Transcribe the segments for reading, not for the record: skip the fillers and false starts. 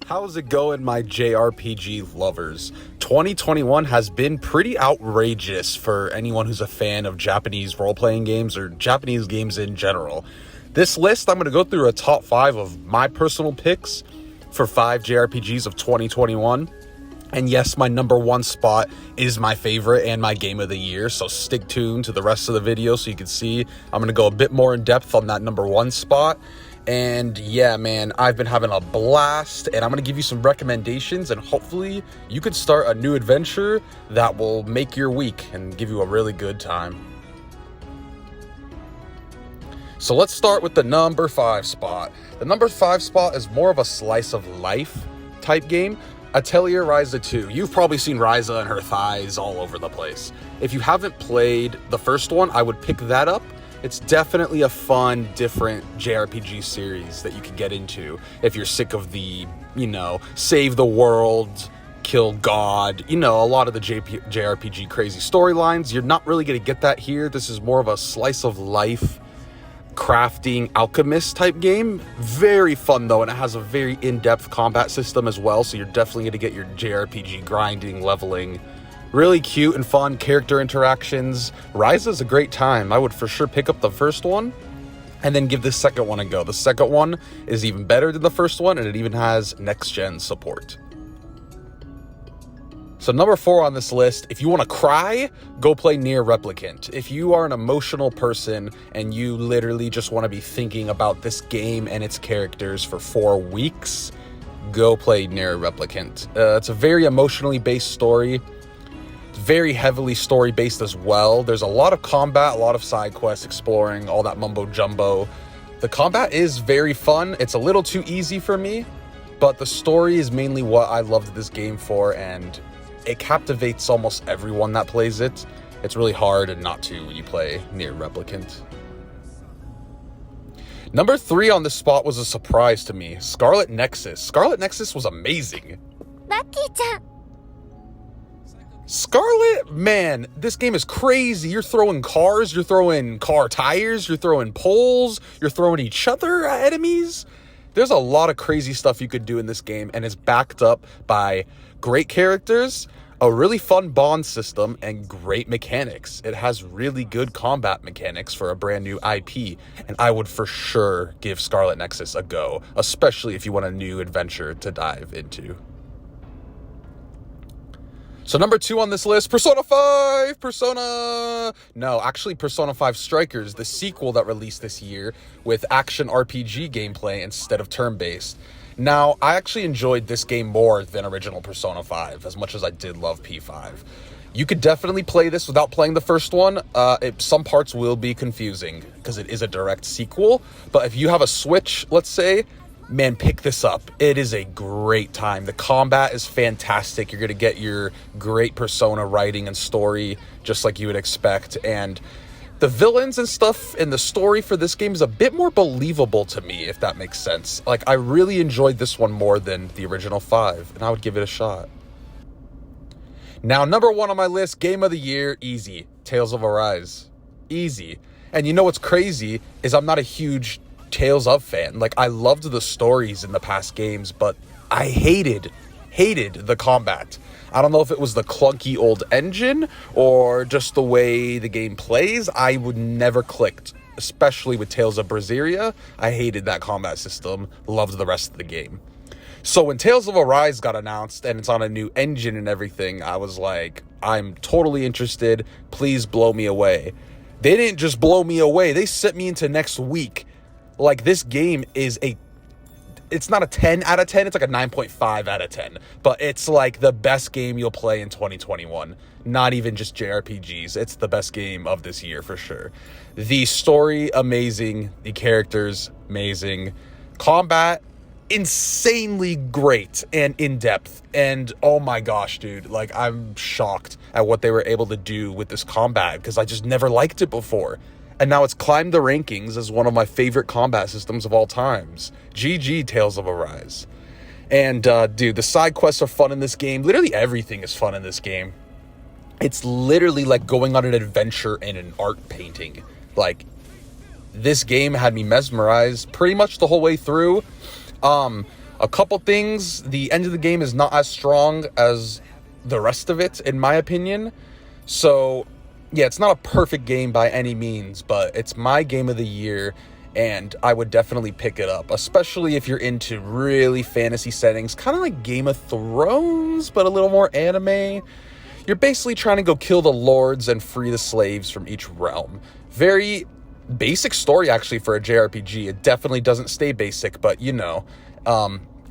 How's it going, my JRPG lovers? 2021 has been pretty outrageous for anyone who's a fan of Japanese role-playing games or Japanese games in general. This list, I'm going to go through a top 5 of my personal picks for 5 JRPGs of 2021. And yes, my number 1 spot is my favorite and my game of the year, so stick tuned to the rest of the video so you can see I'm going to go a bit more in depth on that number 1 spot. And yeah, man, I've been having a blast, and I'm going to give you some recommendations, and hopefully you can start a new adventure that will make your week and give you a really good time. So let's start with the number 5 spot. The number 5 spot is more of a slice of life type game. Atelier Ryza II. You've probably seen Ryza and her thighs all over the place. If you haven't played the first one, I would pick that up. It's definitely a fun, different JRPG series that you can get into if you're sick of the, save the world, kill God, a lot of the JRPG crazy storylines. You're not really going to get that here. This is more of a slice of life, crafting alchemist type game. Very fun though, and it has a very in-depth combat system as well, so you're definitely going to get your JRPG grinding, leveling. Really cute and fun character interactions. Ryza's a great time. I would for sure pick up the first one and then give the second one a go. The second one is even better than the first one, and it even has next-gen support. So number 4 on this list, if you want to cry, go play Nier Replicant. If you are an emotional person and you literally just want to be thinking about this game and its characters for 4 weeks, go play Nier Replicant. It's a very emotionally based story. It's very heavily story based as well. There's a lot of combat, a lot of side quests, exploring, all that mumbo jumbo. The combat is very fun. It's a little too easy for me, but the story is mainly what I loved this game for, and it captivates almost everyone that plays it. It's really hard not to when you play Nier Replicant. Number 3 on this spot was a surprise to me. Scarlet Nexus. Scarlet Nexus was amazing. Scarlet, man, this game is crazy. You're throwing cars, you're throwing car tires, you're throwing poles, you're throwing each other at enemies. There's a lot of crazy stuff you could do in this game, and it's backed up by great characters, a really fun bond system, and great mechanics. It has really good combat mechanics for a brand new IP, and I would for sure give Scarlet Nexus a go, especially if you want a new adventure to dive into. So number 2 on this list, Persona 5! Persona 5 Strikers, the sequel that released this year with action RPG gameplay instead of turn-based. Now, I actually enjoyed this game more than original Persona 5, as much as I did love P5. You could definitely play this without playing the first one. Some parts will be confusing, because it is a direct sequel, but if you have a Switch, let's say, man, pick this up. It is a great time. The combat is fantastic. You're going to get your great Persona writing and story, just like you would expect, and the villains and stuff in the story for this game is a bit more believable to me, if that makes sense. Like, I really enjoyed this one more than the original 5, and I would give it a shot. Now, number 1 on my list, game of the year, easy. Tales of Arise. Easy. And you know what's crazy is I'm not a huge Tales of fan. Like, I loved the stories in the past games, but I hated the combat. I don't know if it was the clunky old engine or just the way the game plays. I would never clicked, especially with Tales of Berseria. I hated that combat system, loved the rest of the game. So when Tales of Arise got announced and it's on a new engine and everything, I was like, I'm totally interested. Please blow me away. They didn't just blow me away. They sent me into next week. Like, this game is it's not a 10 out of 10, it's like a 9.5 out of 10. But it's like the best game you'll play in 2021. Not even just JRPGs. It's the best game of this year for sure. The story, amazing. The characters, amazing. Combat, insanely great and in-depth. And oh my gosh, dude, like, I'm shocked at what they were able to do with this combat, because I just never liked it before. And now it's climbed the rankings as one of my favorite combat systems of all times. GG, Tales of Arise. And, dude, the side quests are fun in this game. Literally everything is fun in this game. It's literally like going on an adventure in an art painting. Like, this game had me mesmerized pretty much the whole way through. A couple things, the end of the game is not as strong as the rest of it, in my opinion. So, yeah, it's not a perfect game by any means, but it's my game of the year, and I would definitely pick it up, especially if you're into really fantasy settings, kind of like Game of Thrones, but a little more anime. You're basically trying to go kill the lords and free the slaves from each realm. Very basic story, actually, for a JRPG. It definitely doesn't stay basic, but you know,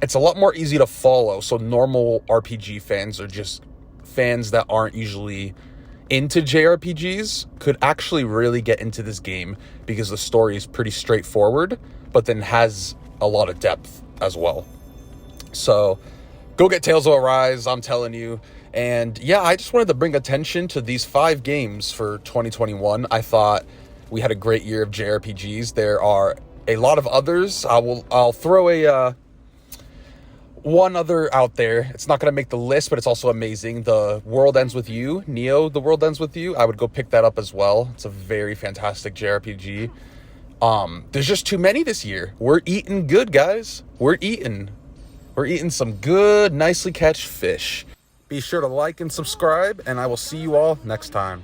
it's a lot more easy to follow. So normal RPG fans, or just fans that aren't usually into JRPGs, could actually really get into this game because the story is pretty straightforward, but then has a lot of depth as well. So go get Tales of Arise, I'm telling you. And yeah, I just wanted to bring attention to these 5 games for 2021. I thought we had a great year of JRPGs. There are a lot of others. I'll throw a one other out there. It's not going to make the list, but it's also amazing. The World Ends With You, Neo, The World Ends With You. I would go pick that up as well. It's a very fantastic JRPG. There's just too many this year. We're eating good, guys. We're eating some good, nicely catch fish. Be sure to like and subscribe, and I will see you all next time.